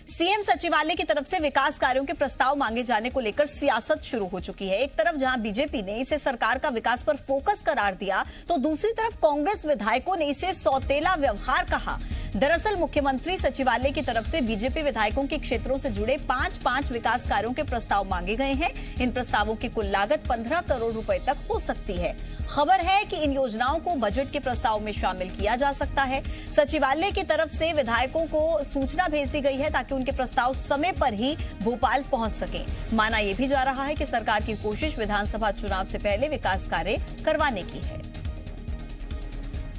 CM सचिवालय की तरफ से विकास कार्यों के प्रस्ताव मांगे जाने को लेकर सियासत शुरू हो चुकी है। एक तरफ जहां बीजेपी ने इसे सरकार का विकास पर फोकस करार दिया, तो दूसरी तरफ कांग्रेस विधायकों ने इसे सौतेला व्यवहार कहा। दरअसल मुख्यमंत्री सचिवालय की तरफ से बीजेपी विधायकों के क्षेत्रों से जुड़े 5 विकास कार्यों के प्रस्ताव मांगे गए हैं। इन प्रस्तावों की कुल लागत 15 करोड़ रुपए तक हो सकती है। खबर है कि इन योजनाओं को बजट के प्रस्ताव में शामिल किया जा सकता है। सचिवालय की तरफ से विधायकों को सूचना भेज दी गई है ताकि उनके प्रस्ताव समय पर ही भोपाल पहुंच सके। माना यह भी जा रहा है कि सरकार की कोशिश विधानसभा चुनाव से पहले विकास कार्य करवाने की है।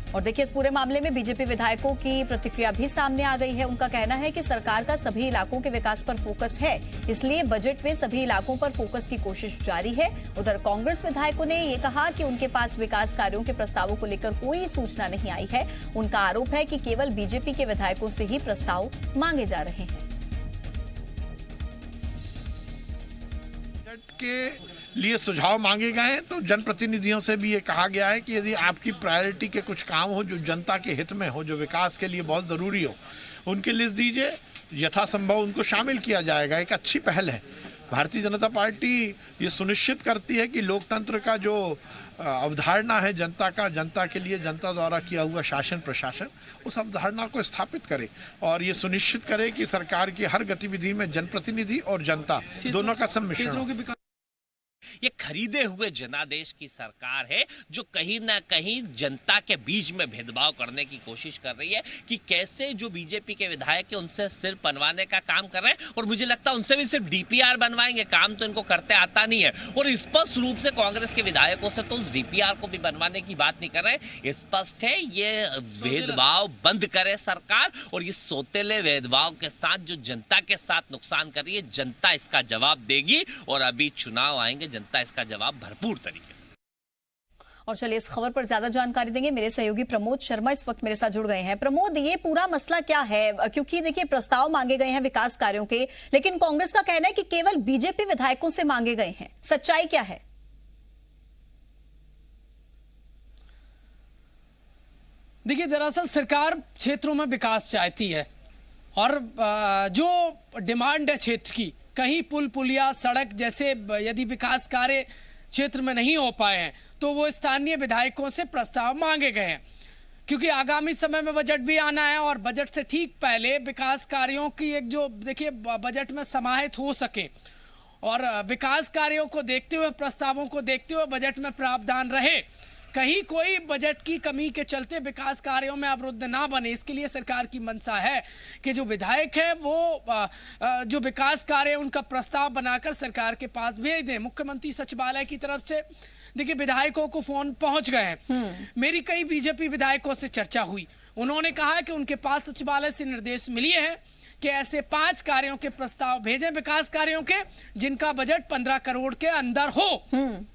और देखिए, इस पूरे मामले में बीजेपी विधायकों की प्रतिक्रिया भी सामने आ गई है। उनका कहना है कि सरकार का सभी इलाकों के विकास पर फोकस है, इसलिए बजट में सभी इलाकों पर फोकस की कोशिश जारी है। उधर कांग्रेस विधायकों ने ये कहा कि उनके पास विकास कार्यों के प्रस्तावों को लेकर कोई सूचना नहीं आई है। उनका आरोप है कि केवल बीजेपी के विधायकों से ही प्रस्ताव मांगे जा रहे हैं। के लिए सुझाव मांगे गए हैं, तो जनप्रतिनिधियों से भी ये कहा गया है कि यदि आपकी प्रायोरिटी के कुछ काम हो जो जनता के हित में हो, जो विकास के लिए बहुत ज़रूरी हो, उनकी लिस्ट दीजिए, यथासंभव उनको शामिल किया जाएगा। एक अच्छी पहल है। भारतीय जनता पार्टी ये सुनिश्चित करती है कि लोकतंत्र का जो अवधारणा है जनता के लिए जनता द्वारा किया हुआ शासन प्रशासन, उस अवधारणा को स्थापित करे और ये सुनिश्चित करे कि सरकार की हर गतिविधि में जनप्रतिनिधि और जनता दोनों का सम्मिश्रण। ये खरीदे हुए जनादेश की सरकार है जो कहीं ना कहीं जनता के बीच में भेदभाव करने की कोशिश कर रही है कि कैसे जो बीजेपी के विधायक है उनसे सिर बनवाने का काम कर रहे हैं। और मुझे लगता है उनसे भी सिर्फ डीपीआर बनवाएंगे, काम तो इनको करते आता नहीं है। और स्पष्ट रूप से कांग्रेस के विधायकों से तो उस डीपीआर को भी बनवाने की बात नहीं कर रहे। स्पष्ट है ये भेदभाव बंद करे सरकार, और ये सोतेले भेदभाव के साथ जो जनता के साथ नुकसान कर रही है, जनता इसका जवाब देगी। और अभी चुनाव आएंगे, जनता इसका जवाब भरपूर तरीके से। और चलिए, इस खबर पर ज्यादा जानकारी देंगे मेरे सहयोगी प्रमोद शर्मा इस वक्त मेरे साथ जुड़ गए हैं। प्रमोद, ये पूरा मसला क्या है? क्योंकि देखिए, प्रस्ताव मांगे गए हैं विकास कार्यों के, लेकिन कांग्रेस का कहना है कि केवल बीजेपी विधायकों से मांगे गए हैं। सच्चाई क्या है? देखिए, दरअसल सरकार क्षेत्रों में विकास चाहती है और जो डिमांड है क्षेत्र की, कहीं पुल पुलिया सड़क जैसे यदि विकास कार्य क्षेत्र में नहीं हो पाए हैं तो वो स्थानीय विधायकों से प्रस्ताव मांगे गए हैं। क्योंकि आगामी समय में बजट भी आना है और बजट से ठीक पहले विकास कार्यों की एक जो देखिए बजट में समाहित हो सके और विकास कार्यों को देखते हुए, प्रस्तावों को देखते हुए बजट में प्रावधान रहे, कहीं कोई बजट की कमी के चलते विकास कार्यों में अवरुद्ध ना बने। इसके लिए सरकार की मंशा है कि जो विधायक है वो जो विकास कार्य उनका प्रस्ताव बनाकर सरकार के पास भेज दें। मुख्यमंत्री सचिवालय की तरफ से देखिए विधायकों को फोन पहुंच गए हैं। मेरी कई बीजेपी विधायकों से चर्चा हुई, उन्होंने कहा कि उनके पास सचिवालय से निर्देश मिले हैं कि ऐसे 5 कार्यों के प्रस्ताव भेजें, विकास कार्यों के, जिनका बजट 15 करोड़ के अंदर हो।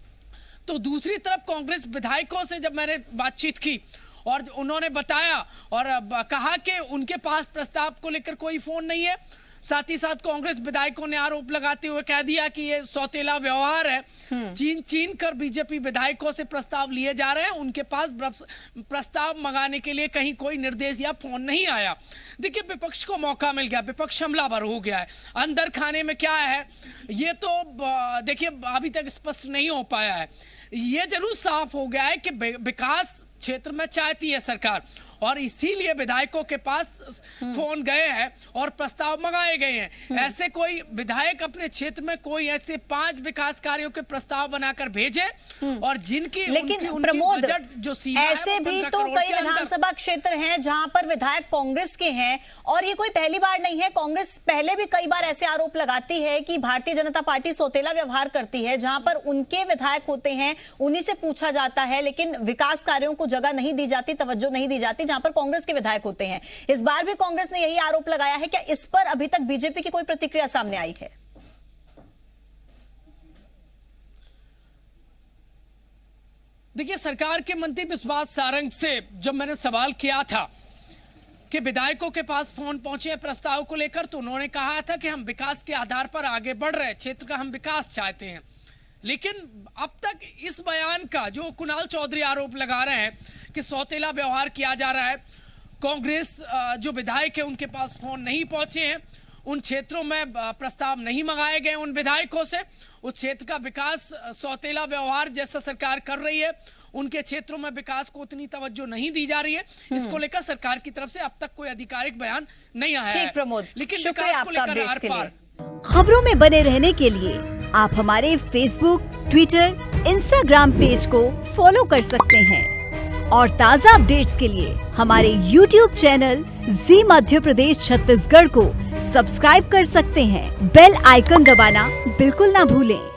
तो दूसरी तरफ कांग्रेस विधायकों से जब मैंने बातचीत की और उन्होंने बताया और कहा कि उनके पास प्रस्ताव को लेकर कोई फोन नहीं है। साथ ही साथ कांग्रेस विधायकों ने आरोप लगाते हुए कह दिया कि ये सौतेला व्यवहार है, चीन कर बीजेपी विधायकों से प्रस्ताव लिए जा रहे हैं, उनके पास प्रस्ताव मंगाने के लिए कहीं कोई निर्देश या फोन नहीं आया। देखिए, विपक्ष को मौका मिल गया, विपक्ष हमलावर हो गया है। अंदर खाने में क्या है ये तो देखिए अभी तक स्पष्ट नहीं हो पाया है। ये जरूर साफ हो गया है कि विकास क्षेत्र में चाहती है सरकार और इसीलिए विधायकों के पास फोन गए हैं और प्रस्ताव मंगाए गए हैं। ऐसे कोई विधायक अपने क्षेत्र में कोई ऐसे 5 विकास कार्यों के प्रस्ताव बनाकर भेजे और जिनकी लेकिन उनकी प्रमोद, बजट जो सीमा ऐसे भी तो कई विधानसभा क्षेत्र हैं जहां पर विधायक कांग्रेस के हैं और ये कोई पहली बार नहीं है। कांग्रेस पहले भी कई बार ऐसे आरोप लगाती है कि भारतीय जनता पार्टी सौतेला व्यवहार करती है। जहां पर उनके विधायक होते हैं उन्हीं से पूछा जाता है, लेकिन विकास कार्यों को जगह नहीं दी जाती, तवज्जो नहीं दी जाती जहां पर कांग्रेस के विधायक होते हैं। इस बार भी कांग्रेस ने यही आरोप लगाया है। क्या इस पर अभी तक बीजेपी की कोई प्रतिक्रिया सामने आई है? देखिए, सरकार के मंत्री विश्वास सारंग से जब मैंने सवाल किया था कि विधायकों के पास फोन पहुंचे प्रस्ताव को लेकर, तो उन्होंने कहा था कि हम विकास के आधार पर आगे बढ़ रहे हैं, क्षेत्र का हम विकास चाहते हैं। लेकिन अब तक इस बयान का जो कुणाल चौधरी आरोप लगा रहे हैं कि सौतेला व्यवहार किया जा रहा है, कांग्रेस जो विधायक है उनके पास फोन नहीं पहुंचे हैं, उन क्षेत्रों में प्रस्ताव नहीं मंगाए गए उन विधायकों से, उस क्षेत्र का विकास सौतेला व्यवहार जैसा सरकार कर रही है, उनके क्षेत्रों में विकास को उतनी तवज्जो नहीं दी जा रही है। इसको लेकर सरकार की तरफ से अब तक कोई आधिकारिक बयान नहीं आया है। प्रमोद, लेकिन शुक्रिया विकास को आपका लेकर अपडेट्स के आर-पार लिए। खबरों में बने रहने के लिए आप हमारे फेसबुक, ट्विटर, इंस्टाग्राम पेज को फॉलो कर सकते हैं और ताज़ा अपडेट्स के लिए हमारे YouTube चैनल जी मध्य प्रदेश छत्तीसगढ़ को सब्सक्राइब कर सकते हैं। बेल आइकन दबाना बिल्कुल ना भूलें।